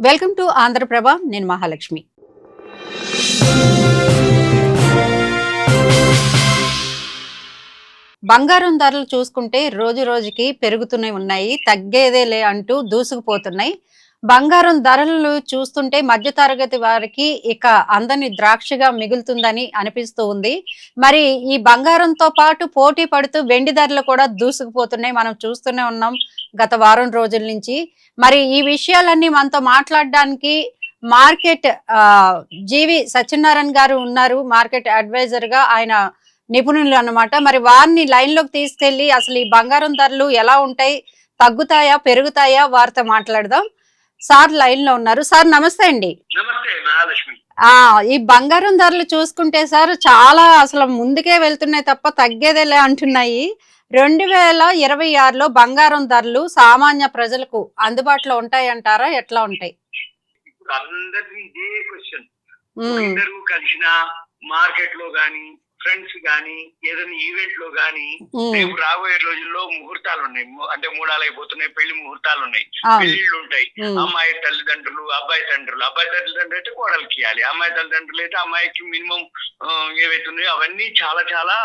Welcome to Andhraprabha. నేను మహాలక్ష్మి. బంగారం ధరలు చూసుకుంటే రోజు రోజుకి పెరుగుతూనే ఉన్నాయి. తగ్గేదేలే అంటూ దూసుకుపోతున్నాయి. బంగారం ధరలు చూస్తుంటే మధ్యతరగతి వారికి ఇక అందని ద్రాక్షగా మిగులుతుందని అనిపిస్తూ ఉంది. మరి ఈ బంగారంతో పాటు పోటీ పడుతూ వెండి ధరలు కూడా దూసుకుపోతున్నాయి. మనం చూస్తూనే ఉన్నాం గత వారం రోజుల నుంచి. మరి ఈ విషయాలన్నీ మనతో మాట్లాడడానికి మార్కెట్ జీవి సత్యనారాయణ గారు ఉన్నారు. మార్కెట్ అడ్వైజర్ గా ఆయన నిపుణులు అన్నమాట. మరి వారిని లైన్ లోకి తీసుకెళ్లి అసలు ఈ బంగారం ధరలు ఎలా ఉంటాయి, తగ్గుతాయా, పెరుగుతాయా, వారితో మాట్లాడదాం. సార్ లైన్ లో ఉన్నారు. సార్ నమస్తే అండి. నమస్తే మహాలక్ష్మి. ఈ బంగారం ధరలు చూసుకుంటే సార్ చాలా అసలు ముందుకే వెళ్తున్నాయి తప్ప తగ్గేదేలే అంటున్నాయి. 2026లో బంగారం ధరలు సామాన్య ప్రజలకు అందుబాటులో ఉంటాయంటారా? ఎట్లా ఉంటాయి? ఇప్పుడు అందరిది ఇదే క్వశ్చన్. ఇద్దరు కలిసిన మార్కెట్ లో గాని, ఫ్రెండ్స్ గాని, ఏదైనా ఈవెంట్ లో గాని, రేపు రాబోయే రోజుల్లో ముహూర్తాలు ఉన్నాయి. అంటే మూడాలు అయిపోతున్నాయి, పెళ్లి ముహూర్తాలు ఉన్నాయి, పెళ్లిళ్ళు ఉంటాయి. అమ్మాయి తల్లిదండ్రులు, అబ్బాయి తల్లిదండ్రులు, అబ్బాయి తల్లిదండ్రులు అయితే కోడలికి ఇవ్వాలి, అమ్మాయి తల్లిదండ్రులు అయితే అమ్మాయికి మినిమం ఏవైతున్నాయో అవన్నీ చాలా చాలా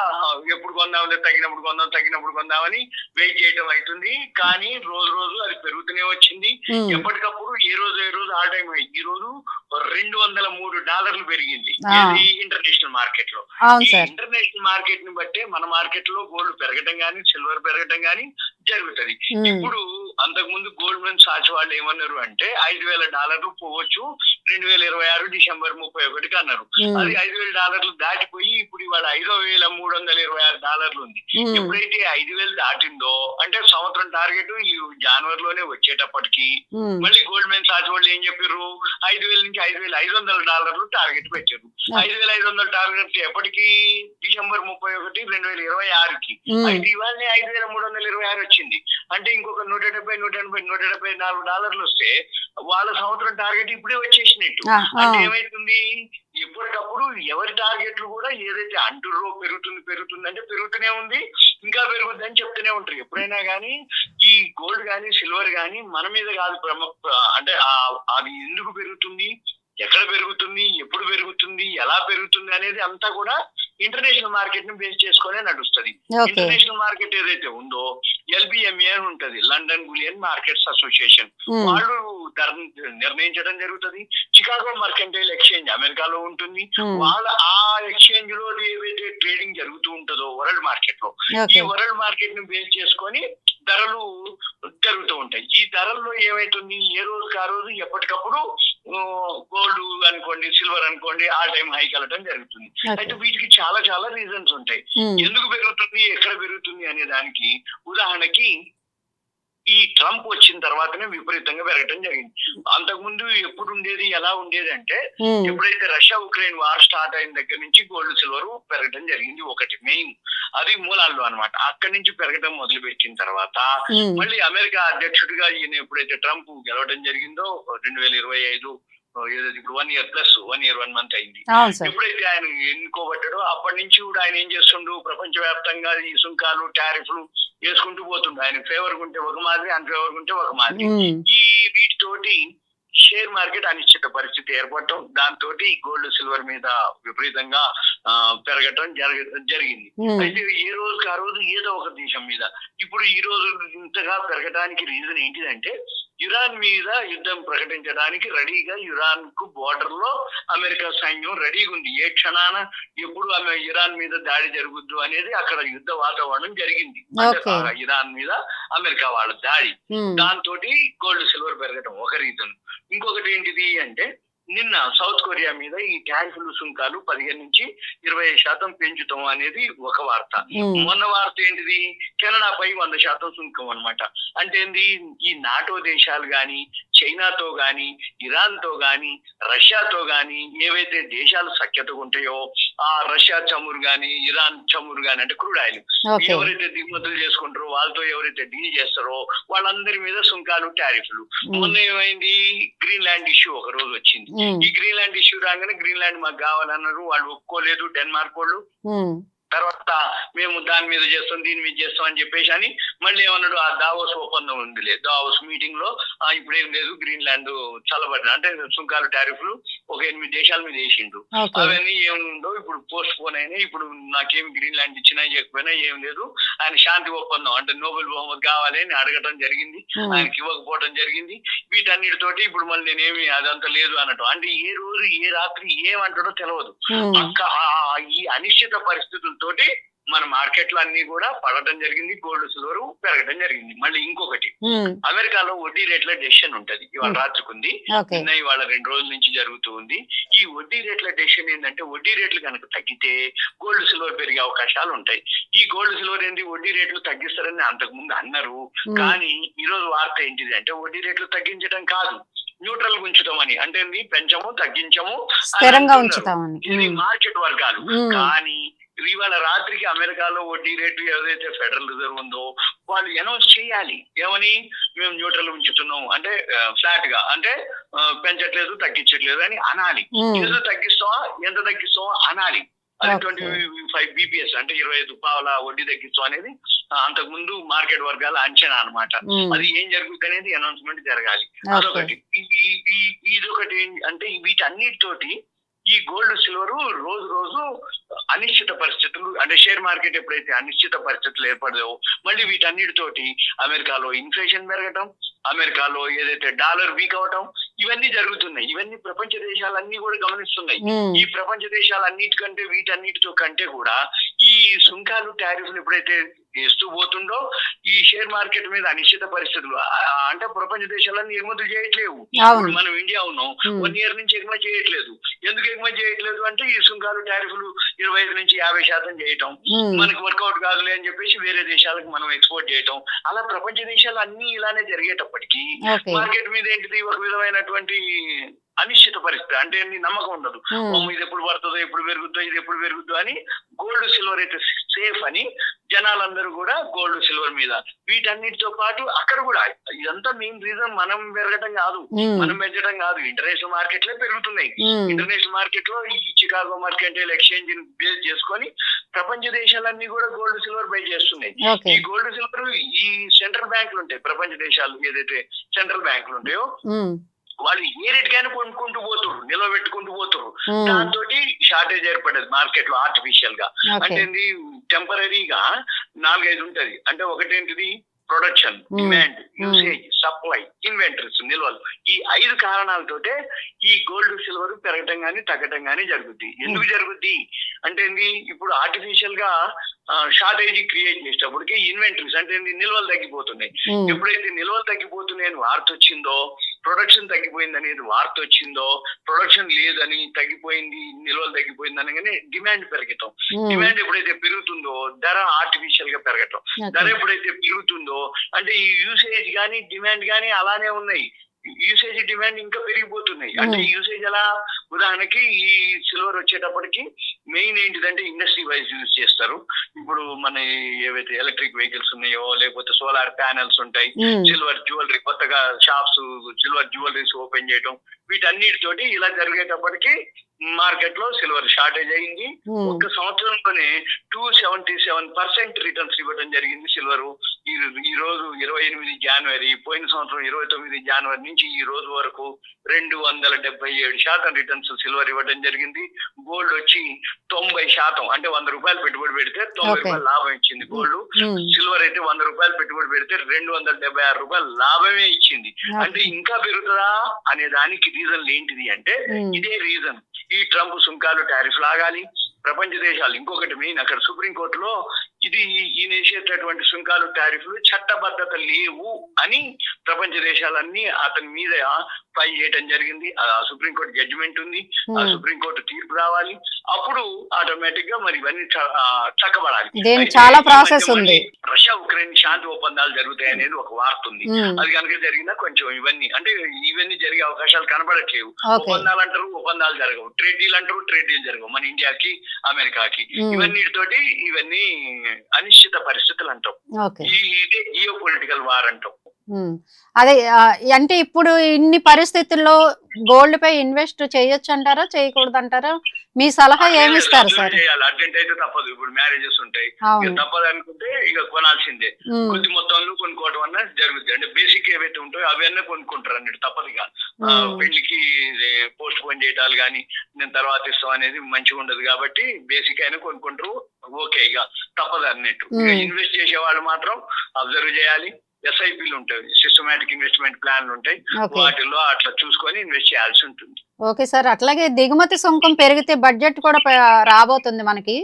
ఎప్పుడు కొందాం, తగినప్పుడు కొందామని వెయిట్ చేయడం అవుతుంది. కానీ రోజు రోజు అది పెరుగుతూనే వచ్చింది. ఎప్పటికప్పుడు ఏ రోజు ఆ టైం ఈ రోజు $203 పెరిగింది ఇంటర్నేషనల్ మార్కెట్ లో. ఇంటర్నేషనల్ మార్కెట్ ని బట్టే మన మార్కెట్ లో గోల్డ్ పెరగడం గానీ, సిల్వర్ పెరగడం గానీ జరుగుతుంది. ఇప్పుడు అంతకు ముందు గోల్డ్మెన్ సాచ్ వాళ్ళు ఏమన్నారు అంటే $5,000 పోవచ్చు 2026 డిసెంబర్ 31కి అన్నారు. అది $5,000 దాటిపోయి ఇప్పుడు ఇవాళ $5,326 ఉంది. ఎప్పుడైతే 5,000 దాటిందో అంటే సంవత్సరం టార్గెట్ ఈ జనవరిలోనే వచ్చేటప్పటికి మళ్ళీ గోల్డ్మెన్ సాచ్ వాళ్ళు ఏం చెప్పారు, 5,000 నుంచి $5,500 టార్గెట్ పెట్టారు. 5,500 టార్గెట్ ఎప్పటికి? డిసెంబర్ 31, 2026కి. అయితే ఇవాళ $5,326 వచ్చింది. అంటే ఇంకొక $174 వస్తే వాళ్ళ సంవత్సరం టార్గెట్ ఇప్పుడే వచ్చేసినట్టు. అంటే ఏమైతుంది, ఎప్పటికప్పుడు ఎవరి టార్గెట్లు కూడా ఏదైతే అంటుర్రో పెరుగుతుంది అంటే పెరుగుతూనే ఉంది, ఇంకా పెరుగుద్ది అని చెప్తూనే ఉంటారు. ఎప్పుడైనా కానీ ఈ గోల్డ్ కానీ సిల్వర్ కానీ మన మీద కాదు, అంటే అది ఎందుకు పెరుగుతుంది, ఎక్కడ పెరుగుతుంది, ఎప్పుడు పెరుగుతుంది, ఎలా పెరుగుతుంది అనేది అంతా కూడా ఇంటర్నేషనల్ మార్కెట్ ని బేస్ చేసుకునే నడుస్తుంది. ఇంటర్నేషనల్ మార్కెట్ ఏదైతే ఉందో LBMA అని ఉంటది, లండన్ బులియన్ మార్కెట్స్ అసోసియేషన్. వాళ్ళు ధర నిర్ణయించడం జరుగుతుంది. చికాగో మర్కెంటైల్ ఎక్స్చేంజ్ అమెరికాలో ఉంటుంది. వాళ్ళ ఆ ఎక్స్చేంజ్ లో ఏవైతే ట్రేడింగ్ జరుగుతూ ఉంటుందో వరల్డ్ మార్కెట్ లో, ఈ వరల్డ్ మార్కెట్ ని బేస్ చేసుకొని ధరలు జరుగుతూ ఉంటాయి. ఈ ధరల్లో ఏమైతుంది, ఏ రోజుకి ఆ రోజు ఎప్పటికప్పుడు గోల్డ్ అనుకోండి, సిల్వర్ అనుకోండి, ఆ టైం హైక్ వెళ్ళడం జరుగుతుంది. అయితే వీటికి చాలా చాలా రీజన్స్ ఉంటాయి. ఎందుకు పెరుగుతుంది, ఎక్కడ పెరుగుతుంది అనే దానికి ఉదాహరణకి ఈ ట్రంప్ వచ్చిన తర్వాతనే విపరీతంగా పెరగడం జరిగింది. అంతకుముందు ఎప్పుడు ఉండేది, ఎలా ఉండేది అంటే ఎప్పుడైతే రష్యా ఉక్రెయిన్ వార్ స్టార్ట్ అయిన దగ్గర నుంచి గోల్డ్ సిల్వర్ పెరగడం జరిగింది. ఒకటి మెయిన్ అది మూలాల్లో అనమాట. అక్కడి నుంచి పెరగడం మొదలు పెట్టిన తర్వాత మళ్ళీ అమెరికా అధ్యక్షుడిగా ఈయన ఎప్పుడైతే ట్రంప్ గెలవడం జరిగిందో 2025 ఇప్పుడు 1 year ప్లస్ 1 year 1 month అయింది. ఎప్పుడైతే ఆయన ఎన్నుకోబడ్డాడో అప్పటి నుంచి కూడా ఆయన ఏం చేస్తుండు, ప్రపంచ వ్యాప్తంగా ఈ సుంకాలు, టారిఫ్లు వేసుకుంటూ పోతుండు. ఆయన ఫేవర్ ఉంటే ఒక మాదిరి, అన్ఫేవర్ ఉంటే ఒక మాదిరి. ఈ వీటితోటి షేర్ మార్కెట్ అనిశ్చిత పరిస్థితి ఏర్పడటం, దాంతో గోల్డ్ సిల్వర్ మీద విపరీతంగా పెరగటం జరిగింది. అయితే ఏ రోజుకి ఆ రోజు ఏదో ఒక దేశం మీద. ఇప్పుడు ఈ రోజు ఇంతగా పెరగడానికి రీజన్ ఏంటిదంటే ఇరాన్ మీద యుద్ధం ప్రకటించడానికి రెడీగా ఇరాన్ కు బోర్డర్ లో అమెరికా సైన్యం రెడీగా ఉంది. ఏ క్షణాన ఎప్పుడు ఇరాన్ మీద దాడి జరుగుద్దు అనేది అక్కడ యుద్ధ వాతావరణం జరిగింది. ఇరాన్ మీద అమెరికా వాళ్ళ దాడి, దాంతో గోల్డ్ సిల్వర్ పెరగడం ఒక రీజన్. ఇంకొకటి ఏంటిది అంటే నిన్న సౌత్ కొరియా మీద ఈ టారిఫ్లు సుంకాలు 15 నుంచి 20% పెంచుతాం అనేది ఒక వార్త. మొన్న వార్త ఏంటిది, కెనడాపై 100% సుంకం అనమాట. అంటే ఏంది, ఈ నాటో దేశాలు గాని, చైనాతో గాని, ఇరాన్ తో గాని, రష్యాతో గాని ఏవైతే దేశాలు సఖ్యతగా ఉంటాయో ఆ రష్యా చమురు గాని, ఇరాన్ చమురు గాని అంటే క్రూడ్ ఆయిల్ ఎవరైతే దిగుమతులు చేసుకుంటారో వాళ్ళతో ఎవరైతే డీల్ చేస్తారో వాళ్ళందరి మీద సుంకాలు, టారిఫ్లు. మొన్న ఏమైంది, గ్రీన్లాండ్ ఇష్యూ ఒక రోజు వచ్చింది. ఈ గ్రీన్లాండ్ ఇష్యూ రాగానే గ్రీన్లాండ్ మాకు కావాలన్నారు, వాళ్ళు ఒప్పుకోలేదు. డెన్మార్క్ వాళ్ళు తర్వాత మేము దాని మీద చేస్తాం దీని మీద చేస్తాం అని చెప్పేసి అని మళ్ళీ ఏమన్నాడు, ఆ దావోస్ ఒప్పందం ఉందిలే, దావోస్ మీటింగ్ లో ఇప్పుడు ఏం లేదు, గ్రీన్లాండ్ చల్లబడిన అంటే సుంకాలు టారిఫ్లు ఒక 8 దేశాల మీద వేసిండు. అవన్నీ ఏముండో ఇప్పుడు పోస్ట్ పోన్ అయినాయి. ఇప్పుడు నాకేం గ్రీన్లాండ్ ఇచ్చినా ఇవ్వకపోయినా ఏం లేదు, ఆయన శాంతి ఒప్పందం అంటే నోబెల్ బహుమతి కావాలి అని అడగటం జరిగింది, ఆయనకి ఇవ్వకపోవడం జరిగింది. వీటన్నిటితోటి ఇప్పుడు మళ్ళీ నేనేమి అదంతా లేదు అన్నట్టు, అంటే ఏ రోజు ఏ రాత్రి ఏమంటాడో తెలియదు. ఈ అనిశ్చిత పరిస్థితులతోటి మన మార్కెట్లు అన్ని కూడా పడటం జరిగింది, గోల్డ్ సిల్వర్ పెరగడం జరిగింది. మళ్ళీ ఇంకొకటి, అమెరికాలో వడ్డీ రేట్ల డెసిషన్ ఉంటది, ఇవాళ రాత్రికి ఉంది, నిన్న ఇవాళ 2 రోజుల నుంచి జరుగుతూ ఉంది. ఈ వడ్డీ రేట్ల డెసిషన్ ఏంటంటే, వడ్డీ రేట్లు కనుక తగ్గితే గోల్డ్ సిల్వర్ పెరిగే అవకాశాలు ఉంటాయి. ఈ గోల్డ్ సిల్వర్ ఏంటి, వడ్డీ రేట్లు తగ్గిస్తారని అంతకు ముందు అన్నారు. కానీ ఈ రోజు వార్త ఏంటిది అంటే, వడ్డీ రేట్లు తగ్గించడం కాదు, న్యూట్రల్ ఉంచుతామని, అంటే పెంచము తగ్గించము స్థిరంగా ఉంచుతామని. ఇది మార్కెట్ వర్గాలు. కానీ ఇవాళ రాత్రికి అమెరికాలో వడ్డీ రేటు ఏదైతే ఫెడరల్ రిజర్వ్ ఉందో వాళ్ళు అనౌన్స్ చేయాలి, ఏమని, మేము న్యూట్రల్ ఉంచుతున్నాం అంటే ఫ్లాట్ గా, అంటే పెంచట్లేదు తగ్గించట్లేదు అని అనాలి. ఏదో తగ్గిస్తావా, ఎంత తగ్గిస్తావా అనాలి. అది 25 BPS అంటే 25 పావల వడ్డీ తగ్గిస్తాం అనేది అంతకు ముందు మార్కెట్ వర్గాల అంచనా అన్నమాట. అది ఏం జరుగుతుంది అనేది అనౌన్స్మెంట్ జరగాలి. అదొకటి. ఇదొకటి అంటే వీటన్నిటితోటి ఈ గోల్డ్ సిల్వర్ రోజు రోజు అనిశ్చిత పరిస్థితులు, అంటే షేర్ మార్కెట్ ఎప్పుడైతే అనిశ్చిత పరిస్థితులు ఏర్పడదో మళ్ళీ వీటన్నిటితోటి అమెరికాలో ఇన్ఫ్లేషన్ పెరగటం, అమెరికాలో ఏదైతే డాలర్ వీక్ అవటం, ఇవన్నీ జరుగుతున్నాయి. ఇవన్నీ ప్రపంచ దేశాలన్నీ కూడా గమనిస్తున్నాయి. ఈ ప్రపంచ దేశాలన్నిటికంటే వీటన్నిటితో కంటే కూడా ఈ సుంకాలు టారిఫ్లు ఎప్పుడైతే వేస్తూ పోతుండో ఈ షేర్ మార్కెట్ మీద అనిశ్చిత పరిస్థితులు, అంటే ప్రపంచ దేశాలన్నీ ఎగుమతులు చేయట్లేవు. ఇప్పుడు మనం ఇండియా ఉన్నాం, 1 year నుంచి ఎగుమతి చేయట్లేదు. ఎందుకు ఎగుమతి చేయట్లేదు అంటే ఈ సుంకాలు టారిఫ్లు 25 నుంచి 50% చేయటం, మనకు వర్కౌట్ కాదులే అని చెప్పేసి వేరే దేశాలకు మనం ఎక్స్పోర్ట్ చేయటం, అలా ప్రపంచ దేశాలు అన్ని ఇలానే జరిగేటప్పటికీ మార్కెట్ మీద ఏంటిది ఒక విధమైనటువంటి అనిశ్చిత పరిస్థితి, అంటే నమ్మకం ఉండదు. ఇది ఎప్పుడు పడుతుందో, ఎప్పుడు పెరుగుతుందో, ఇది ఎప్పుడు పెరుగుతుందో అని. గోల్డ్ సిల్వర్ అయితే సేఫ్ అని జనాలందరూ కూడా గోల్డ్ సిల్వర్ మీద. వీటన్నిటితో పాటు అక్కడ కూడా ఇదంతా మెయిన్ రీజన్ మనం పెరగటం కాదు, మనం పెంచడం కాదు, ఇంటర్నేషనల్ మార్కెట్లే పెరుగుతున్నాయి. ఇంటర్నేషనల్ మార్కెట్ లో ఈ చికాగో మర్కెంటైల్ ఎక్స్చేంజ్ బేస్ చేసుకొని ప్రపంచ దేశాలన్నీ కూడా గోల్డ్ సిల్వర్ బై చేస్తున్నాయి. ఈ గోల్డ్ సిల్వర్ ఈ సెంట్రల్ బ్యాంకులు ఉంటాయి, ప్రపంచ దేశాలు ఏదైతే సెంట్రల్ బ్యాంకులు ఉంటాయో వాళ్ళు ఏ రేట్ గానీ కొనుక్కుంటూ పోతున్నారు, నిలబెట్టుకుంటూ పోతున్నారు. దాంతో షార్టేజ్ ఏర్పడేది మార్కెట్ లో ఆర్టిఫిషియల్ గా. అంటే టెంపరీగా 4-5 ఉంటది. అంటే ఒకటేంటిది production, demand, usage, supply, inventories, నిల్వలు. ఈ 5 కారణాలతోటే ఈ గోల్డ్ సిల్వర్ పెరగటం గానీ తగ్గటం గానీ జరుగుద్ది. ఎందుకు జరుగుద్ది అంటే ఇప్పుడు ఆర్టిఫిషియల్ గా షార్టేజ్ క్రియేట్ చేసేటప్పటికి ఇన్వెంటరీస్ అంటే నిల్వలు తగ్గిపోతున్నాయి. ఎప్పుడైతే నిల్వలు తగ్గిపోతున్నాయని వార్త వచ్చిందో, ప్రొడక్షన్ తగ్గిపోయింది అనేది వార్త వచ్చిందో, ప్రొడక్షన్ లేదని తగ్గిపోయింది, నిల్వలు తగ్గిపోయింది అనగానే డిమాండ్ పెరగటం. డిమాండ్ ఎప్పుడైతే పెరుగుతుందో ధర ఆర్టిఫిషియల్ గా పెరగటం. ధర ఎప్పుడైతే పెరుగుతుందో అంటే ఈ యూసేజ్ గానీ డిమాండ్ గానీ అలానే ఉన్నాయి. యూసేజ్ డిమాండ్ ఇంకా పెరిగిపోతున్నాయి. అంటే యూసేజ్ ఎలా, ఉదాహరణకి ఈ సిల్వర్ వచ్చేటప్పటికి మెయిన్ ఏంటిదంటే ఇండస్ట్రీ వైజ్ యూజ్ చేస్తారు. ఇప్పుడు మన ఏవైతే ఎలక్ట్రిక్ వెహికల్స్ ఉన్నాయో, లేకపోతే సోలార్ ప్యానెల్స్ ఉంటాయి, సిల్వర్ జ్యువెలరీ, కొత్తగా షాప్స్ సిల్వర్ జ్యువెలరీస్ ఓపెన్ చేయడం, వీటన్నిటితోటి ఇలా జరిగేటప్పటికి మార్కెట్ లో సిల్వర్ షార్టేజ్ అయింది. ఒక్క సంవత్సరంలోనే 277% రిటర్న్స్ ఇవ్వడం జరిగింది సిల్వర్. ఈ రోజు 28 జనవరి, పోయిన సంవత్సరం 29 జనవరి నుంచి ఈ రోజు వరకు 277% రిటర్న్స్ సిల్వర్ ఇవ్వడం జరిగింది. గోల్డ్ వచ్చి 90%, అంటే 100 రూపాయలు పెట్టుబడి పెడితే 90 రూపాయలు లాభం ఇచ్చింది గోల్డ్. సిల్వర్ అయితే 100 రూపాయలు పెట్టుబడి పెడితే 276 రూపాయలు లాభమే ఇచ్చింది. అంటే ఇంకా పెరుగుతుందా అనే దానికి రీజన్ ఏంటిది అంటే ఇదే రీజన్. ఈ ట్రంప్ సుంకాలు టారిఫ్ లాగాలి ప్రపంచ దేశాలు. ఇంకొకటి మెయిన్, అక్కడ సుప్రీంకోర్టులో ఇది ఈయన వేసేటటువంటి సుంకాలు టారిఫ్లు చట్టబద్ధత లేవు అని ప్రపంచ దేశాలన్నీ అతని మీద ఫైల్ చేయడం జరిగింది. ఆ సుప్రీంకోర్టు జడ్జిమెంట్ ఉంది, ఆ సుప్రీంకోర్టు తీర్పు రావాలి, అప్పుడు ఆటోమేటిక్ గా మరి ఇవన్నీ చక్కబడాలి. చాలా ప్రాసెస్ ఉంది. రష్యా ఉక్రెయిన్ శాంతి ఒప్పందాలు జరుగుతాయి అనేది ఒక వార్త ఉంది. అది కనుక జరిగినా కొంచెం ఇవన్నీ జరిగే అవకాశాలు కనబడట్లేవు. ఒప్పందాలు అంటారు, ఒప్పందాలు జరగవు. ట్రేడ్ డీల్ అంటారు, ట్రేడ్ డీల్ జరగవు. మన ఇండియాకి అమెరికాకి ఇవన్నీ అనిశ్చిత పరిస్థితులు అంటాం. ఇదే జియో పొలిటికల్ వార్ అంటాం. ఉమ్. అదే అంటే ఇప్పుడు ఇన్ని పరిస్థితుల్లో గోల్డ్ పై ఇన్వెస్ట్ చేయొచ్చు అంటారా, చేయకూడదు అంటారా? మీ సలహా అట్లేం లేదు, ఏమిస్తారు అబ్జర్వ్ సార్? చేయాలి. అర్జెంట్ అయితే తప్పదు. ఇప్పుడు మ్యారేజెస్ ఉంటాయి, ఇక అవును. తప్పదు అనుకుంటే ఇక కొనాల్సిందే. ఉమ్, కొద్ది మొత్తంలో కొనుక్కోవడం అన్న జరుగుతుంది. అంటే బేసిక్ ఏవైతే ఉంటాయో అవన్నీ కొనుక్కుంటారు అన్నట్టు, తప్పదు ఇక. ఉమ్, పెళ్లికి పోస్ట్ పోన్ చేయటాలు కానీ నేను తర్వాత ఇస్తాం అనేది మంచిగా ఉండదు కాబట్టి బేసిక్ అయినా కొనుక్కుంటారు. ఓకే, ఇక తప్పదు అన్నట్టు. ఇక ఉమ్. ఇన్వెస్ట్ చేసే వాళ్ళు మాత్రం అబ్జర్వ్ చేయాలి. ఎస్ఐపిలు ఉంటాయి, సిస్టమాటిక్ ఇన్వెస్ట్మెంట్ ప్లాన్లు ఉంటాయి, ఓకే. వాటిల్లో అట్లా చూసుకొని ఇన్వెస్ట్ చేయాల్సి ఉంటుంది. Okay sir. అట్లాగే దిగుమతి సుంకం పెరిగితే బడ్జెట్ కూడా రాబోతుంది మనకి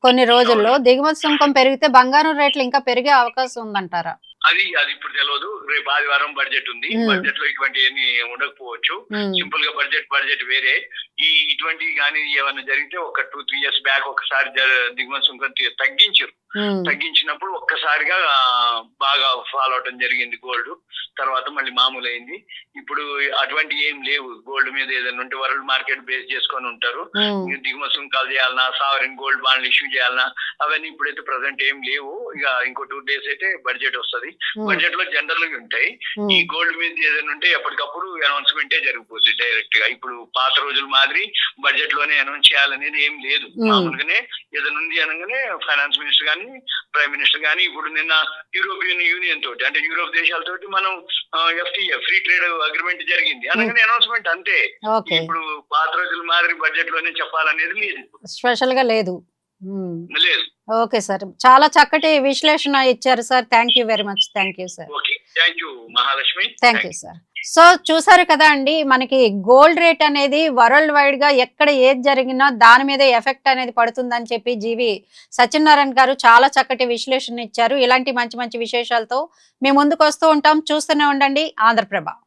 కొన్ని రోజుల్లో. అవును, దిగుమతి సుంకం పెరిగితే బంగారం రేట్లు ఇంకా పెరిగే అవకాశం ఉందంటారా? అది అది ఇప్పుడు తెలియదు. రేపు ఆదివారం బడ్జెట్ ఉంది, ఉమ్, బడ్జెట్ లో ఇటువంటి ఏమి ఉండకపోవచ్చు. ఉమ్, సింపుల్ గా బడ్జెట్ వేరే. ఇటువంటి కానీ ఏమైనా జరిగితే ఒక 2-3 ఇయర్స్ బ్యాక్ ఒకసారి దిగుమతి సుంకం తగ్గించారు. ఉమ్, తగ్గించినప్పుడు ఒక్కసారిగా బాగా ఫాలో అవటం జరిగింది గోల్డ్. తర్వాత మళ్ళీ మామూలు అయింది. ఇప్పుడు అటువంటి ఏం లేవు. గోల్డ్ మీద ఏదైనా ఉంటే వరల్డ్ మార్కెట్ బేస్ చేసుకొని ఉంటారు. ఉమ్, దిగుమతి సుంకాలు చేయాలన్నా, సావరిన్ గోల్డ్ బాండ్లు ఇష్యూ చేయాలన్నా అవన్నీ ఇప్పుడైతే ప్రజెంట్ ఏం లేవు. ఇక ఇంకో 2 days అయితే బడ్జెట్ వస్తుంది. ఉమ్, బడ్జెట్ లో జనరల్ గా ఉంటాయి. ఈ ఉమ్, గోల్డ్ మీద ఏదైనా ఉంటే ఎప్పటికప్పుడు అనౌన్స్మెంటే జరిగిపోతుంది డైరెక్ట్ గా. ఇప్పుడు పాత రోజుల మాదిరి బడ్జెట్ లోనే అనౌన్స్ చేయాలనేది ఏం లేదు. ఉమ్, మామూలుగానే ఏదైనా ఉంది అనగానే ఫైనాన్స్ మినిస్టర్ కానీ ప్రైమ్ మినిస్టర్ కానీ, ఇప్పుడు నిన్న యూరోపియన్ యూనియన్ తోటి అంటే యూరోప్ దేశాలతోటి మనం FTA ఫ్రీ ట్రేడ్ అగ్రిమెంట్ జరిగింది అనగానే అనౌన్స్మెంట్ అంతే. ఓకే. ఇప్పుడు పాత రోజుల మాదిరి బడ్జెట్ లోనే చెప్పాలనేది లేదు. స్పెషల్ గా లేదు. ఉమ్. లేదు. Okay sir. చాలా చక్కటి విశ్లేషణ ఇచ్చారు sir. Thank you very much. Thank you sir. Okay, thank you Mahalakshmi. Thank you sir. So చూసారు కదా అండి, మనకి గోల్డ్ రేట్ అనేది వరల్డ్ వైడ్ గా ఎక్కడ ఏది జరిగినా దాని మీద ఎఫెక్ట్ అనేది పడుతుందని చెప్పి జీవి సత్యనారాయణ గారు చాలా చక్కటి విశ్లేషణ ఇచ్చారు. ఇలాంటి మంచి మంచి విశేషాలతో మేము ముందుకు వస్తూ ఉంటాం. చూస్తూనే ఉండండి ఆంధ్రప్రభ.